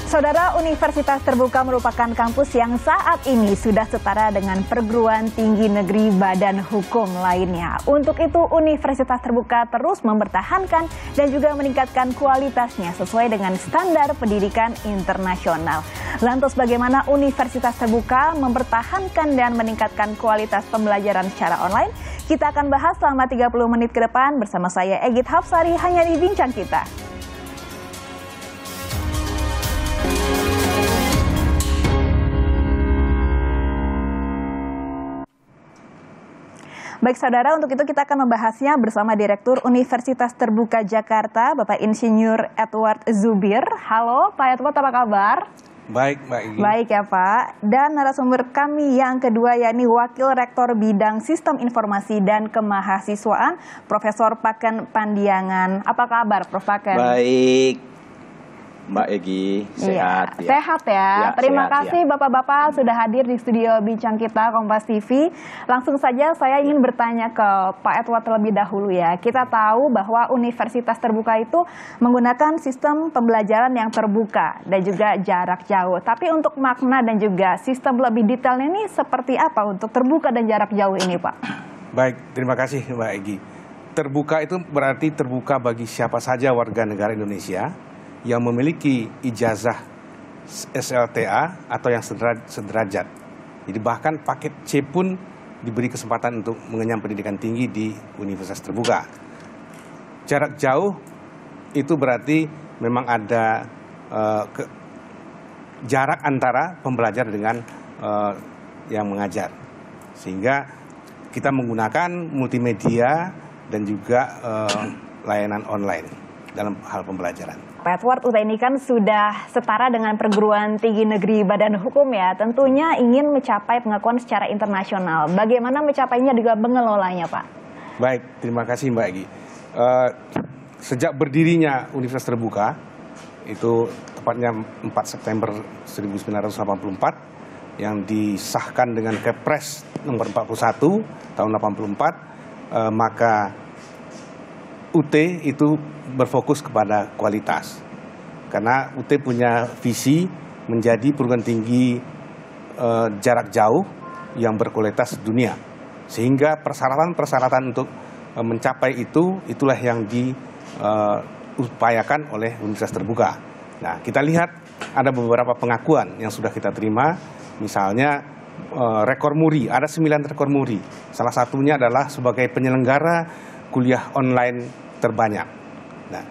Saudara, Universitas Terbuka merupakan kampus yang saat ini sudah setara dengan perguruan tinggi negeri badan hukum lainnya. Untuk itu, Universitas Terbuka terus mempertahankan dan juga meningkatkan kualitasnya sesuai dengan standar pendidikan internasional. Lantas bagaimana Universitas Terbuka mempertahankan dan meningkatkan kualitas pembelajaran secara online? Kita akan bahas selama 30 menit ke depan bersama saya Egit Hafsari hanya di Bincang Kita. Baik saudara, untuk itu kita akan membahasnya bersama Direktur Universitas Terbuka Jakarta, Bapak Insinyur Edward Zubir. Halo Pak Edward, apa kabar? Baik, Mbak Igi. Baik ya Pak. Dan narasumber kami yang kedua yakni Wakil Rektor Bidang Sistem Informasi dan Kemahasiswaan, Profesor Paken Pandiangan. Apa kabar Prof Paken? Baik. Mbak Egi, sehat ya. Sehat ya. Terima kasih Bapak-Bapak sudah hadir di studio Bincang Kita Kompas TV. Langsung saja saya ingin bertanya ke Pak Edward terlebih dahulu ya. Kita tahu bahwa Universitas Terbuka itu menggunakan sistem pembelajaran yang terbuka dan juga jarak jauh. Tapi untuk makna dan juga sistem lebih detailnya ini seperti apa untuk terbuka dan jarak jauh ini Pak? Baik, terima kasih Mbak Egi. Terbuka itu berarti terbuka bagi siapa saja warga negara Indonesia yang memiliki ijazah SLTA atau yang sederajat. Jadi bahkan paket C pun diberi kesempatan untuk mengenyam pendidikan tinggi di Universitas Terbuka. Jarak jauh itu berarti memang ada jarak antara pembelajar dengan yang mengajar. Sehingga kita menggunakan multimedia dan juga layanan online dalam hal pembelajaran. Pak Edward, UT ini kan sudah setara dengan perguruan tinggi negeri badan hukum ya. Tentunya ingin mencapai pengakuan secara internasional. Bagaimana mencapainya juga mengelolanya Pak? Baik, terima kasih Mbak Egi. Sejak berdirinya Universitas Terbuka, itu tepatnya 4 September 1984, yang disahkan dengan Kepres nomor 41 tahun 84, maka UT itu berfokus kepada kualitas. Karena UT punya visi menjadi perguruan tinggi jarak jauh yang berkualitas dunia. Sehingga persyaratan-persyaratan untuk mencapai itulah yang diupayakan oleh Universitas Terbuka. Nah, kita lihat ada beberapa pengakuan yang sudah kita terima. Misalnya rekor muri, ada 9 rekor muri. Salah satunya adalah sebagai penyelenggara kuliah online terbanyak. Nah,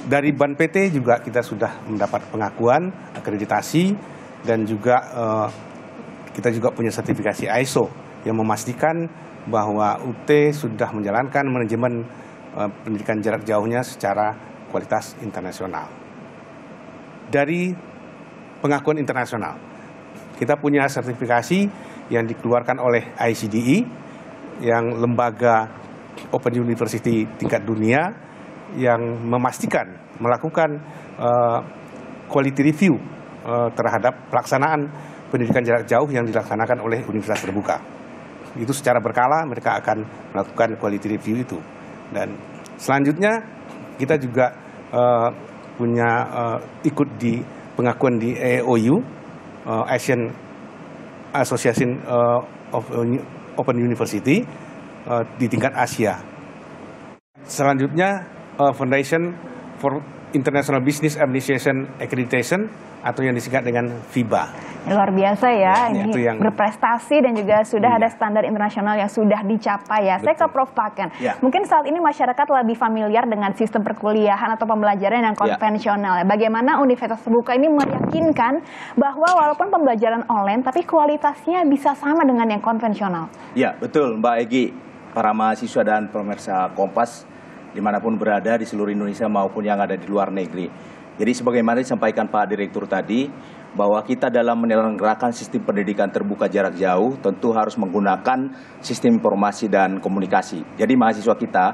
dari BAN PT juga kita sudah mendapat pengakuan akreditasi dan juga kita juga punya sertifikasi ISO yang memastikan bahwa UT sudah menjalankan manajemen pendidikan jarak jauhnya secara kualitas internasional. Dari pengakuan internasional, kita punya sertifikasi yang dikeluarkan oleh ICDE, yang lembaga Open University tingkat dunia yang memastikan melakukan quality review terhadap pelaksanaan pendidikan jarak jauh yang dilaksanakan oleh Universitas Terbuka. Itu secara berkala mereka akan melakukan quality review itu. Dan selanjutnya kita juga punya ikut di pengakuan di AOU, Asian Association of Open University, di tingkat Asia. Selanjutnya Foundation for International Business Administration Accreditation atau yang disingkat dengan FIBA. Luar biasa ya, ini berprestasi dan juga sudah ada standar internasional yang sudah dicapai ya. Betul. Saya ke Prof Paken. Ya. Mungkin saat ini masyarakat lebih familiar dengan sistem perkuliahan atau pembelajaran yang konvensional ya. Bagaimana Universitas Terbuka ini meyakinkan bahwa walaupun pembelajaran online tapi kualitasnya bisa sama dengan yang konvensional? Ya, betul Mbak Egi. Para mahasiswa dan pemirsa Kompas dimanapun berada di seluruh Indonesia maupun yang ada di luar negeri. Jadi sebagaimana disampaikan Pak Direktur tadi, bahwa kita dalam menyelenggarakan sistem pendidikan terbuka jarak jauh tentu harus menggunakan sistem informasi dan komunikasi. Jadi mahasiswa kita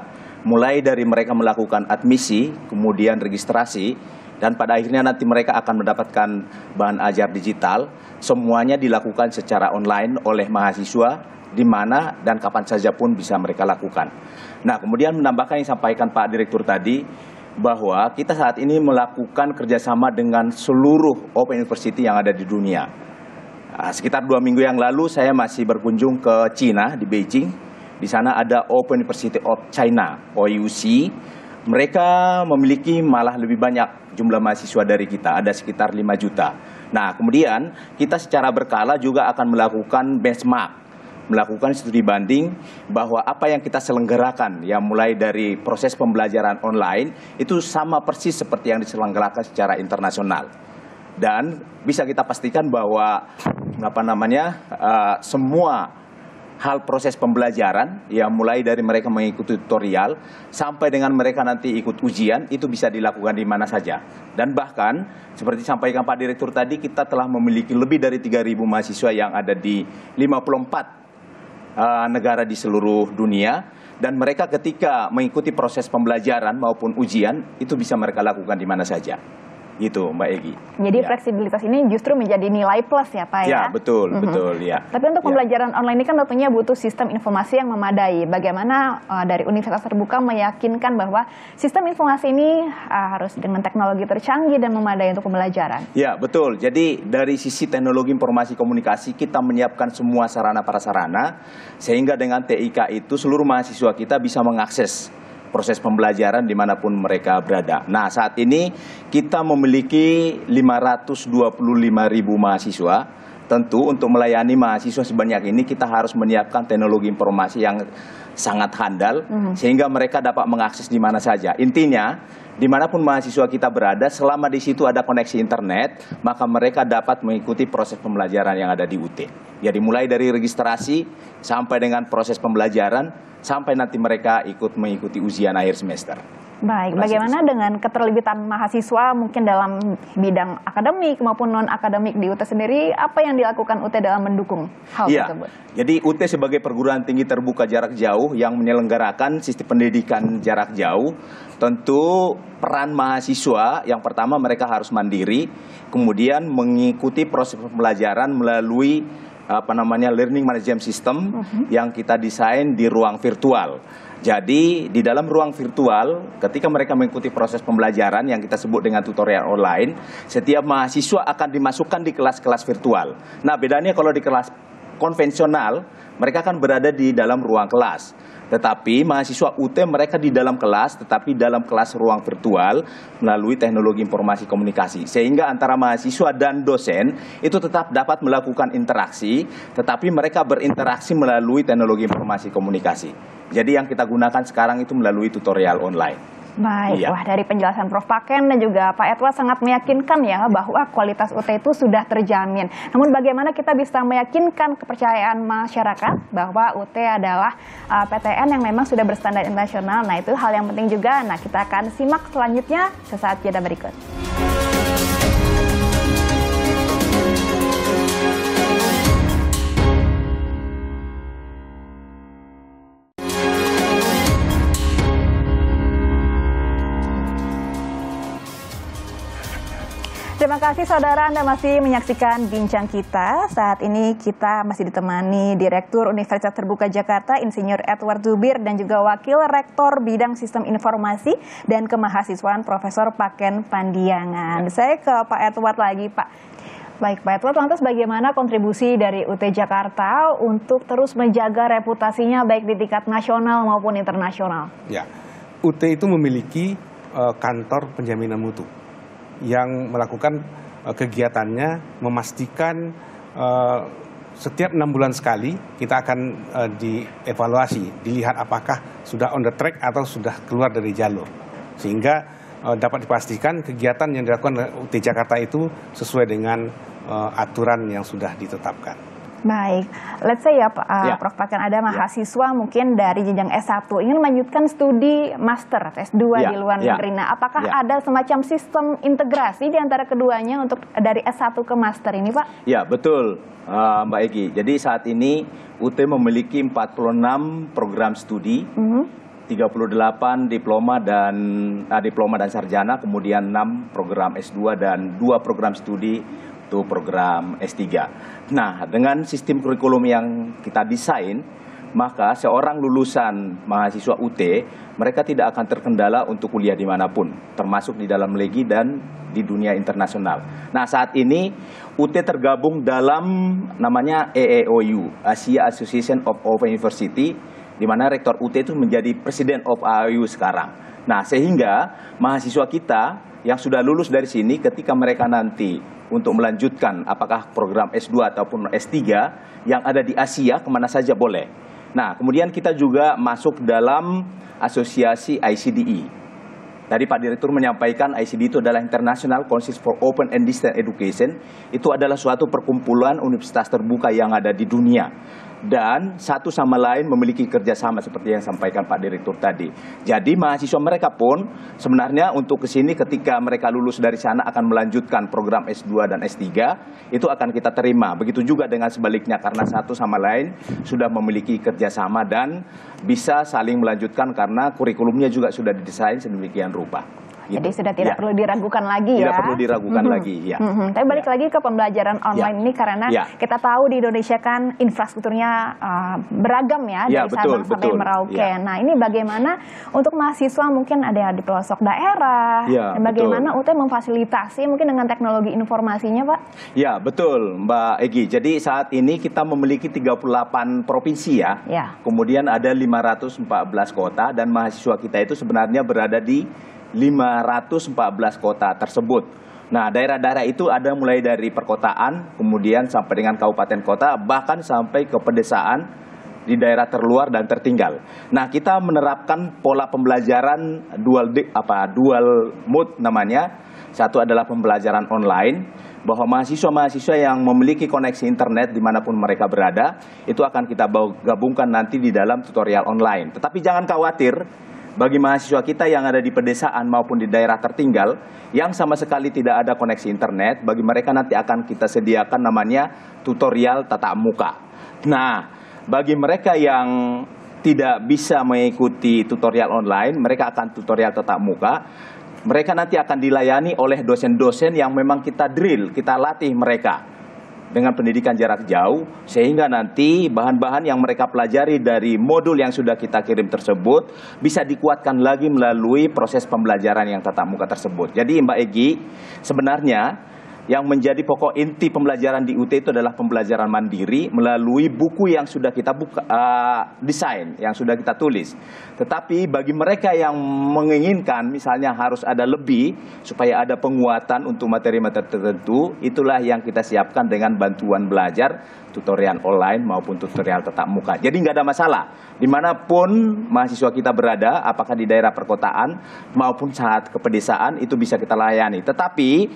mulai dari mereka melakukan admisi, kemudian registrasi, dan pada akhirnya nanti mereka akan mendapatkan bahan ajar digital, semuanya dilakukan secara online oleh mahasiswa di mana dan kapan saja pun bisa mereka lakukan. Nah, kemudian menambahkan yang disampaikan Pak Direktur tadi, bahwa kita saat ini melakukan kerjasama dengan seluruh Open University yang ada di dunia. Sekitar 2 minggu yang lalu saya masih berkunjung ke Cina, di Beijing. Di sana ada Open University of China, OUC. Mereka memiliki malah lebih banyak jumlah mahasiswa dari kita, ada sekitar 5 juta. Nah, kemudian kita secara berkala juga akan melakukan benchmark, melakukan studi banding bahwa apa yang kita selenggarakan, yang mulai dari proses pembelajaran online, itu sama persis seperti yang diselenggarakan secara internasional. Dan bisa kita pastikan bahwa semua hal proses pembelajaran, ya mulai dari mereka mengikuti tutorial sampai dengan mereka nanti ikut ujian, itu bisa dilakukan di mana saja. Dan bahkan seperti disampaikan Pak Direktur tadi, kita telah memiliki lebih dari 3.000 mahasiswa yang ada di 54 negara di seluruh dunia, dan mereka ketika mengikuti proses pembelajaran maupun ujian itu bisa mereka lakukan di mana saja. Gitu, Mbak Egy. Jadi fleksibilitas ini justru menjadi nilai plus ya Pak ya? Ya, betul, betul ya. Tapi untuk pembelajaran online ini kan tentunya butuh sistem informasi yang memadai. Bagaimana dari Universitas Terbuka meyakinkan bahwa sistem informasi ini harus dengan teknologi tercanggih dan memadai untuk pembelajaran? Ya, betul. Jadi dari sisi teknologi informasi komunikasi kita menyiapkan semua sarana prasarana sehingga dengan TIK itu seluruh mahasiswa kita bisa mengakses proses pembelajaran dimanapun mereka berada. Nah, saat ini kita memiliki 525.000 mahasiswa. Tentu untuk melayani mahasiswa sebanyak ini kita harus menyiapkan teknologi informasi yang sangat handal sehingga mereka dapat mengakses di mana saja. Intinya, dimanapun mahasiswa kita berada, selama di situ ada koneksi internet, maka mereka dapat mengikuti proses pembelajaran yang ada di UT. Jadi mulai dari registrasi sampai dengan proses pembelajaran, sampai nanti mereka mengikuti ujian akhir semester. Baik, bagaimana dengan keterlibatan mahasiswa mungkin dalam bidang akademik maupun non-akademik di UT sendiri, apa yang dilakukan UT dalam mendukung hal tersebut? Jadi UT sebagai perguruan tinggi terbuka jarak jauh yang menyelenggarakan sistem pendidikan jarak jauh, tentu peran mahasiswa yang pertama mereka harus mandiri, kemudian mengikuti proses pembelajaran melalui learning management system yang kita desain di ruang virtual. Jadi di dalam ruang virtual ketika mereka mengikuti proses pembelajaran yang kita sebut dengan tutorial online, setiap mahasiswa akan dimasukkan di kelas-kelas virtual. Nah, bedanya kalau di kelas konvensional mereka akan berada di dalam ruang kelas. Tetapi mahasiswa UT mereka di dalam kelas, tetapi dalam kelas ruang virtual melalui teknologi informasi komunikasi. Sehingga antara mahasiswa dan dosen itu tetap dapat melakukan interaksi, tetapi mereka berinteraksi melalui teknologi informasi komunikasi. Jadi yang kita gunakan sekarang itu melalui tutorial online. Baik, wah dari penjelasan Prof. Paken dan juga Pak Edward sangat meyakinkan ya bahwa kualitas UT itu sudah terjamin. Namun bagaimana kita bisa meyakinkan kepercayaan masyarakat bahwa UT adalah PTN yang memang sudah berstandar internasional. Nah, itu hal yang penting juga. Nah, kita akan simak selanjutnya sesaat jeda berikut. Terima kasih saudara, Anda masih menyaksikan Bincang Kita. Saat ini kita masih ditemani Direktur Universitas Terbuka Jakarta, Insinyur Edward Zubir, dan juga Wakil Rektor Bidang Sistem Informasi dan Kemahasiswaan, Profesor Paken Pandiangan. Saya ke Pak Edward lagi, Pak. Baik, Pak Edward, lantas bagaimana kontribusi dari UT Jakarta untuk terus menjaga reputasinya baik di tingkat nasional maupun internasional? Ya, UT itu memiliki kantor penjaminan mutu yang melakukan kegiatannya memastikan setiap 6 bulan sekali kita akan dievaluasi, dilihat apakah sudah on the track atau sudah keluar dari jalur. Sehingga dapat dipastikan kegiatan yang dilakukan oleh UT Jakarta itu sesuai dengan aturan yang sudah ditetapkan. Baik, let's say ya Prof. Paken, ada mahasiswa mungkin dari jenjang S1 ingin melanjutkan studi master atau S2 di luar negeri. Nah, apakah ada semacam sistem integrasi di antara keduanya untuk dari S1 ke master ini, Pak? Ya, betul Mbak Egy. Jadi saat ini UT memiliki 46 program studi, 38 diploma dan sarjana, kemudian 6 program S2 dan 2 program studi untuk program S3. Nah, dengan sistem kurikulum yang kita desain, maka seorang lulusan mahasiswa UT, mereka tidak akan terkendala untuk kuliah dimanapun, termasuk di dalam LEGI dan di dunia internasional. Nah, saat ini UT tergabung dalam namanya AAOU, Asia Association of Open University, di mana rektor UT itu menjadi President of AAOU sekarang. Nah, sehingga mahasiswa kita yang sudah lulus dari sini ketika mereka nanti untuk melanjutkan apakah program S2 ataupun S3 yang ada di Asia, kemana saja boleh. Nah, kemudian kita juga masuk dalam asosiasi ICDE. Tadi Pak Direktur menyampaikan ICDE itu adalah International Council for Open and Distance Education. Itu adalah suatu perkumpulan universitas terbuka yang ada di dunia. Dan satu sama lain memiliki kerjasama seperti yang sampaikan Pak Direktur tadi. Jadi mahasiswa mereka pun sebenarnya untuk ke sini ketika mereka lulus dari sana akan melanjutkan program S2 dan S3, itu akan kita terima. Begitu juga dengan sebaliknya karena satu sama lain sudah memiliki kerjasama dan bisa saling melanjutkan karena kurikulumnya juga sudah didesain sedemikian rupa. Gitu. Jadi sudah tidak perlu diragukan lagi ya. Tidak perlu diragukan lagi, ya. Tapi balik lagi ke pembelajaran online ini karena kita tahu di Indonesia kan infrastrukturnya beragam ya, dari Sabang sampai Merauke. Nah, ini bagaimana untuk mahasiswa mungkin ada di pelosok daerah, dan bagaimana UT memfasilitasi mungkin dengan teknologi informasinya, Pak? Ya, betul, Mbak Egi. Jadi saat ini kita memiliki 38 provinsi ya. Kemudian ada 514 kota dan mahasiswa kita itu sebenarnya berada di 514 kota tersebut. Nah, daerah-daerah itu ada mulai dari perkotaan, kemudian sampai dengan kabupaten kota, bahkan sampai ke pedesaan di daerah terluar dan tertinggal. Nah, kita menerapkan pola pembelajaran dual mode namanya. Satu adalah pembelajaran online, bahwa mahasiswa-mahasiswa yang memiliki koneksi internet dimanapun mereka berada, itu akan kita gabungkan nanti di dalam tutorial online. Tetapi jangan khawatir, bagi mahasiswa kita yang ada di pedesaan maupun di daerah tertinggal yang sama sekali tidak ada koneksi internet, bagi mereka nanti akan kita sediakan namanya tutorial tatap muka. Nah, bagi mereka yang tidak bisa mengikuti tutorial online, mereka akan tutorial tatap muka. Mereka nanti akan dilayani oleh dosen-dosen yang memang kita drill, kita latih mereka dengan pendidikan jarak jauh, sehingga nanti bahan-bahan yang mereka pelajari dari modul yang sudah kita kirim tersebut bisa dikuatkan lagi melalui proses pembelajaran yang tatap muka tersebut. Jadi Mbak Egi, sebenarnya yang menjadi pokok inti pembelajaran di UT itu adalah pembelajaran mandiri melalui buku yang sudah kita desain, yang sudah kita tulis. Tetapi bagi mereka yang menginginkan misalnya harus ada lebih supaya ada penguatan untuk materi-materi tertentu, itulah yang kita siapkan dengan bantuan belajar tutorial online maupun tutorial tatap muka. Jadi nggak ada masalah dimanapun mahasiswa kita berada, apakah di daerah perkotaan maupun saat ke pedesaan, itu bisa kita layani. Tetapi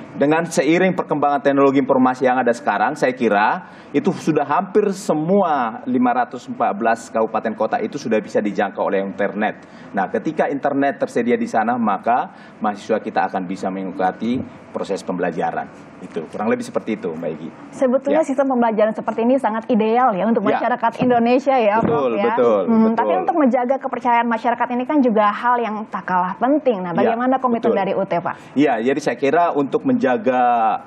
dengan seiring perkembangan teknologi informasi yang ada sekarang, saya kira itu sudah hampir semua 514 kabupaten kota itu sudah bisa dijangkau oleh internet. Nah, ketika internet tersedia di sana, maka mahasiswa kita akan bisa mengikuti proses pembelajaran. Itu kurang lebih seperti itu, Mbak Egi. Sebetulnya sistem pembelajaran seperti ini sangat ideal ya untuk masyarakat Indonesia ya, Prof. Betul. Tapi untuk menjaga kepercayaan masyarakat ini kan juga hal yang tak kalah penting. Nah, bagaimana komitmen dari UT, Pak? Iya, jadi saya kira untuk menjaga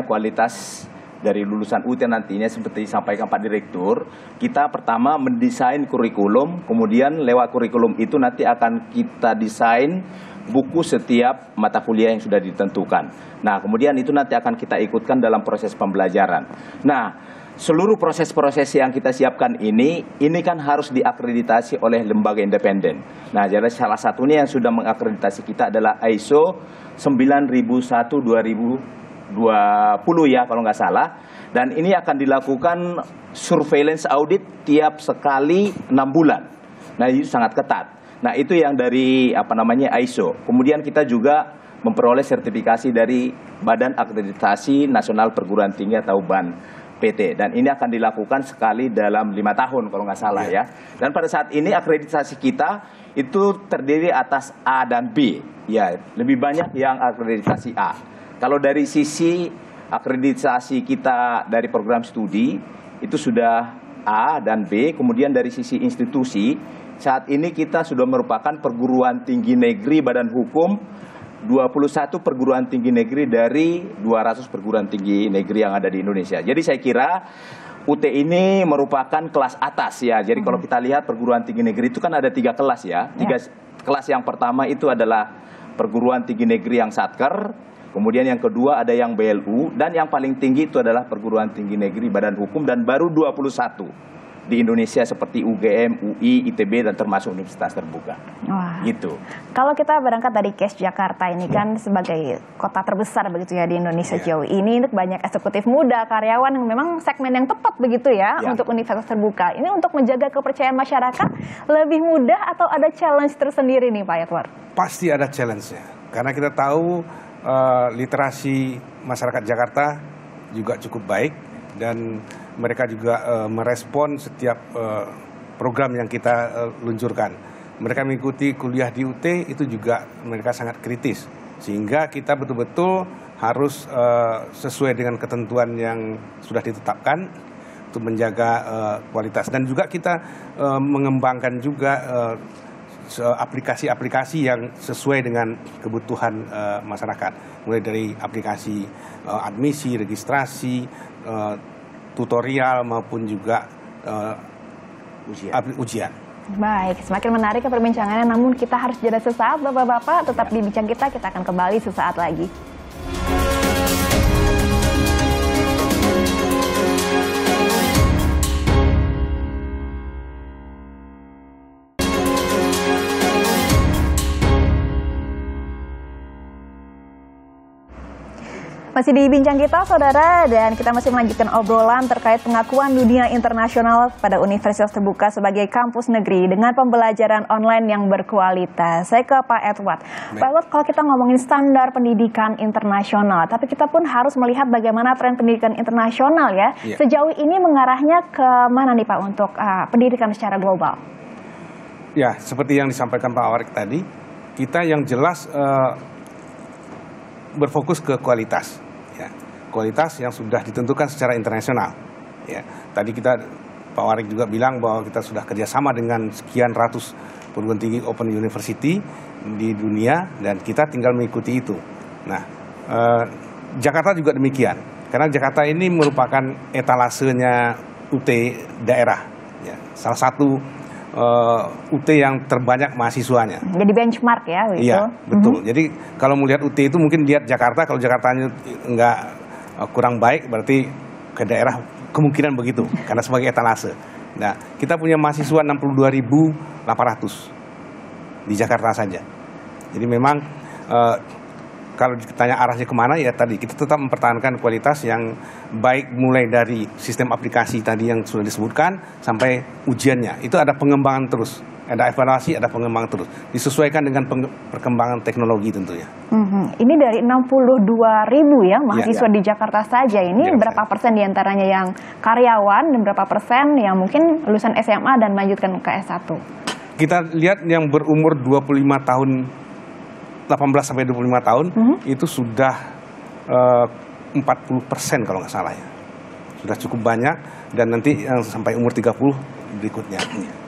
kualitas dari lulusan UT nantinya seperti disampaikan Pak Direktur, kita pertama mendesain kurikulum, kemudian lewat kurikulum itu nanti akan kita desain buku setiap mata kuliah yang sudah ditentukan. Nah, kemudian itu nanti akan kita ikutkan dalam proses pembelajaran. Nah, seluruh proses-proses yang kita siapkan ini kan harus diakreditasi oleh lembaga independen. Nah, jadi salah satunya yang sudah mengakreditasi kita adalah ISO 9001-2020 ya kalau nggak salah. Dan ini akan dilakukan surveillance audit tiap sekali 6 bulan. Nah, itu sangat ketat. Nah, itu yang dari ISO. Kemudian kita juga memperoleh sertifikasi dari Badan Akreditasi Nasional Perguruan Tinggi atau BANPT. Dan ini akan dilakukan sekali dalam 5 tahun kalau nggak salah ya. Dan pada saat ini akreditasi kita itu terdiri atas A dan B. Ya, lebih banyak yang akreditasi A. Kalau dari sisi akreditasi kita dari program studi itu sudah A dan B. Kemudian dari sisi institusi, saat ini kita sudah merupakan perguruan tinggi negeri badan hukum 21 perguruan tinggi negeri dari 200 perguruan tinggi negeri yang ada di Indonesia. Jadi saya kira UT ini merupakan kelas atas ya. Jadi kalau kita lihat perguruan tinggi negeri itu kan ada 3 kelas ya. Kelas yang pertama itu adalah perguruan tinggi negeri yang satker, kemudian yang kedua ada yang BLU, dan yang paling tinggi itu adalah perguruan tinggi negeri Badan Hukum, dan baru 21 di Indonesia seperti UGM, UI, ITB, dan termasuk universitas terbuka. Wah. Gitu. Kalau kita berangkat dari case Jakarta ini kan sebagai kota terbesar begitu ya di Indonesia jauh ini, untuk banyak eksekutif muda, karyawan yang memang segmen yang tepat begitu ya untuk universitas terbuka. Ini untuk menjaga kepercayaan masyarakat lebih mudah atau ada challenge tersendiri nih Pak Edward? Pasti ada challenge-nya. Karena kita tahu literasi masyarakat Jakarta juga cukup baik, dan mereka juga merespon setiap program yang kita luncurkan. Mereka mengikuti kuliah di UT itu juga mereka sangat kritis, sehingga kita betul-betul harus sesuai dengan ketentuan yang sudah ditetapkan untuk menjaga kualitas, dan juga kita mengembangkan juga aplikasi-aplikasi yang sesuai dengan kebutuhan masyarakat, mulai dari aplikasi admisi, registrasi, tutorial maupun juga ujian. Baik, semakin menarik ke perbincangannya, namun kita harus jeda sesaat Bapak-Bapak, tetap di Bincang kita akan kembali sesaat lagi. Masih di Bincang kita, Saudara, dan kita masih melanjutkan obrolan terkait pengakuan dunia internasional pada Universitas Terbuka sebagai kampus negeri dengan pembelajaran online yang berkualitas. Saya ke Pak Edward. Pak Edward, kalau kita ngomongin standar pendidikan internasional, tapi kita pun harus melihat bagaimana tren pendidikan internasional ya. Sejauh ini mengarahnya ke mana nih Pak untuk pendidikan secara global? Ya, seperti yang disampaikan Pak Warik tadi, kita yang jelas berfokus ke kualitas. Kualitas yang sudah ditentukan secara internasional. Ya, tadi Pak Warik juga bilang bahwa kita sudah kerjasama dengan sekian ratus perguruan tinggi Open University di dunia, dan kita tinggal mengikuti itu. Nah, Jakarta juga demikian, karena Jakarta ini merupakan etalasenya UT daerah. Ya, salah satu UT yang terbanyak mahasiswanya. Jadi benchmark ya, gitu. Iya, betul. Jadi kalau melihat UT itu mungkin lihat Jakarta, kalau Jakartanya kurang baik, berarti ke daerah kemungkinan begitu, karena sebagai etalase. Nah, kita punya mahasiswa 62.800 di Jakarta saja. Jadi memang kalau ditanya arahnya kemana, ya tadi kita tetap mempertahankan kualitas yang baik, mulai dari sistem aplikasi tadi yang sudah disebutkan sampai ujiannya. Itu ada pengembangan terus, ada evaluasi, ada pengembangan terus, disesuaikan dengan perkembangan teknologi tentunya. Ini dari 62.000 ya mahasiswa di Jakarta saja. Ini berapa persen diantaranya yang karyawan dan berapa persen yang mungkin lulusan SMA dan melanjutkan ke S1? Kita lihat yang berumur 25 tahun, 18 sampai 25 tahun, itu sudah 40% kalau nggak salah ya. Sudah cukup banyak, dan nanti yang sampai umur 30 berikutnya.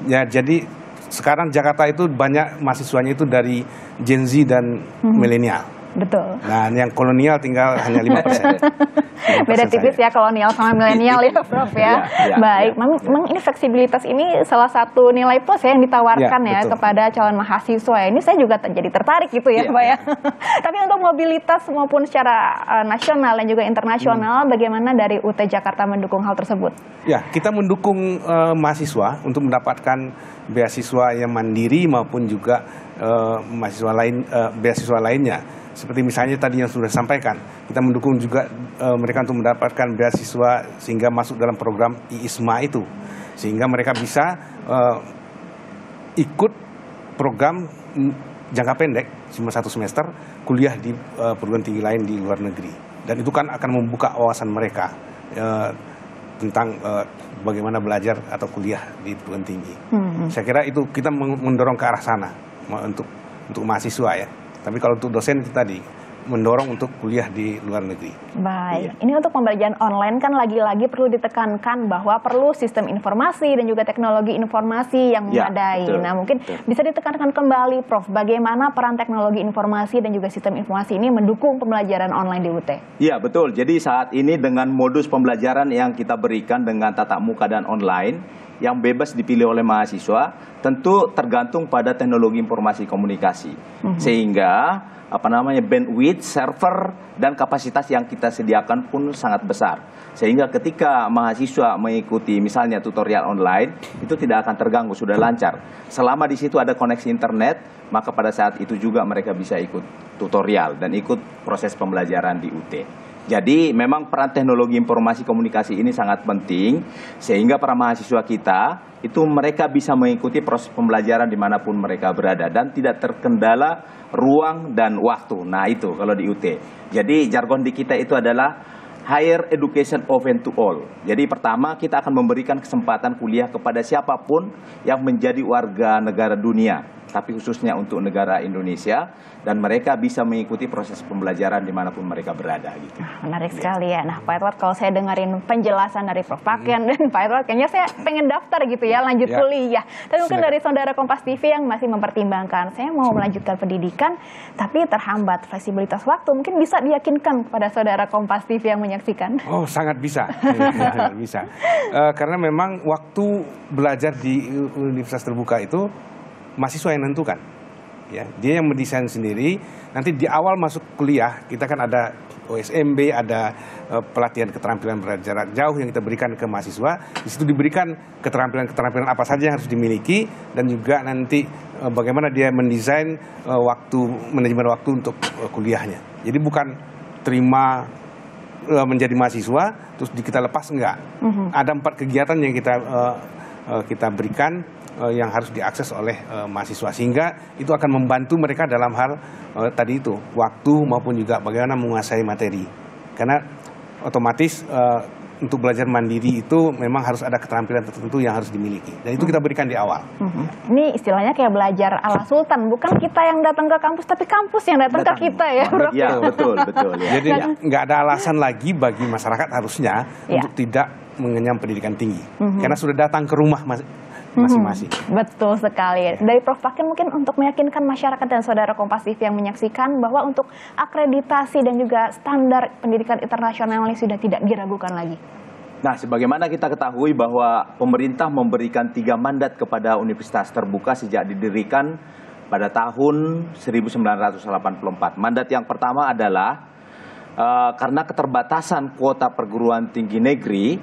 Ya, jadi sekarang Jakarta itu banyak mahasiswanya itu dari Gen Z dan milenial. Betul. Nah, yang kolonial tinggal hanya 5%. Beda tipis ya kolonial sama milenial ya, Prof ya. Baik, memang ini fleksibilitas ini salah satu nilai plus ya yang ditawarkan ya kepada calon mahasiswa. Ini saya juga jadi tertarik gitu ya, Pak ya. Tapi untuk mobilitas maupun secara nasional dan juga internasional, bagaimana dari UT Jakarta mendukung hal tersebut? Ya, kita mendukung mahasiswa untuk mendapatkan beasiswa yang mandiri maupun juga beasiswa lainnya. Seperti misalnya tadi yang sudah disampaikan, kita mendukung juga mereka untuk mendapatkan beasiswa sehingga masuk dalam program IISMA itu, sehingga mereka bisa ikut program jangka pendek cuma 1 semester kuliah di perguruan tinggi lain di luar negeri, dan itu kan akan membuka wawasan mereka tentang bagaimana belajar atau kuliah di perguruan tinggi. Saya kira itu kita mendorong ke arah sana untuk mahasiswa ya. Tapi kalau untuk dosen itu tadi mendorong untuk kuliah di luar negeri. Baik, ini untuk pembelajaran online kan lagi-lagi perlu ditekankan bahwa perlu sistem informasi dan juga teknologi informasi yang memadai. Nah, mungkin bisa ditekankan kembali, Prof, bagaimana peran teknologi informasi dan juga sistem informasi ini mendukung pembelajaran online di UT? Iya, betul. Jadi saat ini dengan modus pembelajaran yang kita berikan dengan tatap muka dan online, yang bebas dipilih oleh mahasiswa, tentu tergantung pada teknologi informasi komunikasi. Sehingga bandwidth, server, dan kapasitas yang kita sediakan pun sangat besar. Sehingga ketika mahasiswa mengikuti misalnya tutorial online, itu tidak akan terganggu, sudah lancar. Selama di situ ada koneksi internet, maka pada saat itu juga mereka bisa ikut tutorial dan ikut proses pembelajaran di UT. Jadi memang peran teknologi informasi komunikasi ini sangat penting, sehingga para mahasiswa kita itu mereka bisa mengikuti proses pembelajaran dimanapun mereka berada dan tidak terkendala ruang dan waktu. Nah itu kalau di UT. Jadi jargon di kita itu adalah higher education open to all. Jadi pertama kita akan memberikan kesempatan kuliah kepada siapapun yang menjadi warga negara dunia, tapi khususnya untuk negara Indonesia, dan mereka bisa mengikuti proses pembelajaran dimanapun mereka berada. Gitu. Menarik sekali ya. Nah, Pak Edward, kalau saya dengerin penjelasan dari Prof. Paken dan Pak Edward, kayaknya saya pengen daftar gitu ya, lanjut kuliah. Tapi mungkin dari saudara Kompas TV yang masih mempertimbangkan, saya mau melanjutkan pendidikan, tapi terhambat fleksibilitas waktu, mungkin bisa diyakinkan kepada saudara Kompas TV yang menyaksikan? Oh, sangat bisa. Bisa. Karena memang waktu belajar di Universitas Terbuka itu mahasiswa yang menentukan. Ya, dia yang mendesain sendiri. Nanti di awal masuk kuliah kita kan ada OSMB, ada pelatihan keterampilan jarak jauh yang kita berikan ke mahasiswa. Di situ diberikan keterampilan apa saja yang harus dimiliki, dan juga nanti bagaimana dia mendesain manajemen waktu untuk kuliahnya. Jadi bukan terima menjadi mahasiswa terus kita lepas, enggak. Ada 4 kegiatan yang kita berikan yang harus diakses oleh mahasiswa, sehingga itu akan membantu mereka dalam hal tadi itu waktu maupun juga bagaimana menguasai materi, karena otomatis untuk belajar mandiri itu memang harus ada keterampilan tertentu yang harus dimiliki, dan itu kita berikan di awal. Ini istilahnya kayak belajar ala sultan, bukan kita yang datang ke kampus tapi kampus yang datang ke kita ya, Bro. Iya, betul ya. Jadi nggak ada alasan lagi bagi masyarakat harusnya untuk tidak mengenyam pendidikan tinggi, karena sudah datang ke rumah masing-masing. Betul sekali. Dari Prof. Paken mungkin untuk meyakinkan masyarakat dan saudara Kompas TV yang menyaksikan bahwa untuk akreditasi dan juga standar pendidikan internasional ini sudah tidak diragukan lagi. Nah, sebagaimana kita ketahui bahwa pemerintah memberikan 3 mandat kepada Universitas Terbuka sejak didirikan pada tahun 1984. Mandat yang pertama adalah karena keterbatasan kuota perguruan tinggi negeri,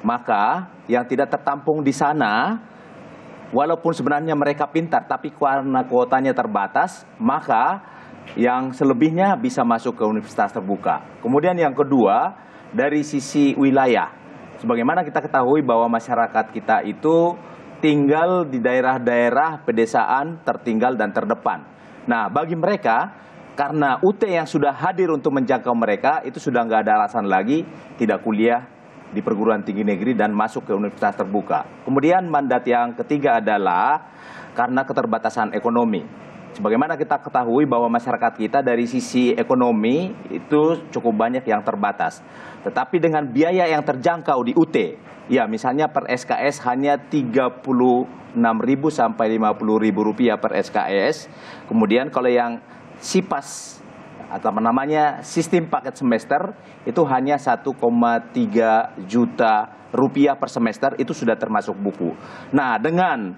maka yang tidak tertampung di sana, walaupun sebenarnya mereka pintar, tapi karena kuotanya terbatas, maka yang selebihnya bisa masuk ke Universitas Terbuka. Kemudian yang kedua, dari sisi wilayah. Sebagaimana kita ketahui bahwa masyarakat kita itu tinggal di daerah-daerah pedesaan tertinggal dan terdepan. Nah, bagi mereka, karena UT yang sudah hadir untuk menjangkau mereka, itu sudah nggak ada alasan lagi tidak kuliah di perguruan tinggi negeri dan masuk ke Universitas Terbuka. Kemudian mandat yang ketiga adalah karena keterbatasan ekonomi. Sebagaimana kita ketahui bahwa masyarakat kita dari sisi ekonomi itu cukup banyak yang terbatas. Tetapi dengan biaya yang terjangkau di UT, ya misalnya per SKS hanya 36.000 sampai 50.000 rupiah per SKS. Kemudian kalau yang SIPAS atau namanya sistem paket semester itu hanya 1,3 juta rupiah per semester, itu sudah termasuk buku. Nah, dengan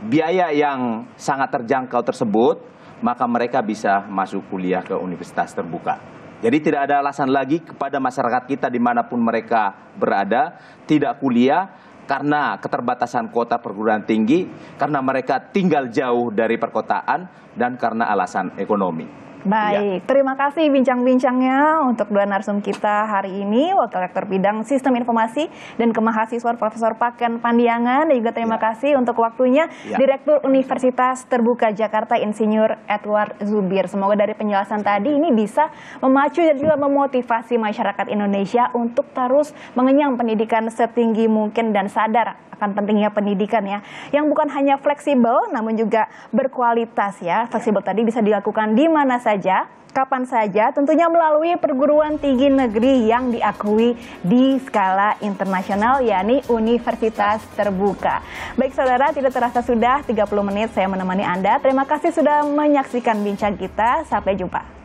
biaya yang sangat terjangkau tersebut, maka mereka bisa masuk kuliah ke Universitas Terbuka. Jadi tidak ada alasan lagi kepada masyarakat kita dimanapun mereka berada tidak kuliah karena keterbatasan kuota perguruan tinggi, karena mereka tinggal jauh dari perkotaan, dan karena alasan ekonomi. Baik, terima kasih bincang-bincangnya untuk dua narsum kita hari ini, Wakil Rektor Bidang Sistem Informasi dan Kemahasiswaan Profesor Paken Pandiangan, dan juga terima kasih untuk waktunya Direktur Universitas Terbuka Jakarta Insinyur Edward Zubir. Semoga dari penjelasan tadi ini bisa memacu dan juga memotivasi masyarakat Indonesia untuk terus mengenyam pendidikan setinggi mungkin dan sadar akan pentingnya pendidikan ya, yang bukan hanya fleksibel namun juga berkualitas ya. Fleksibel tadi bisa dilakukan di mana saja saja, kapan saja, tentunya melalui perguruan tinggi negeri yang diakui di skala internasional, yakni universitas terbuka. Baik saudara, tidak terasa sudah 30 menit saya menemani Anda. Terima kasih sudah menyaksikan bincang kita. Sampai jumpa.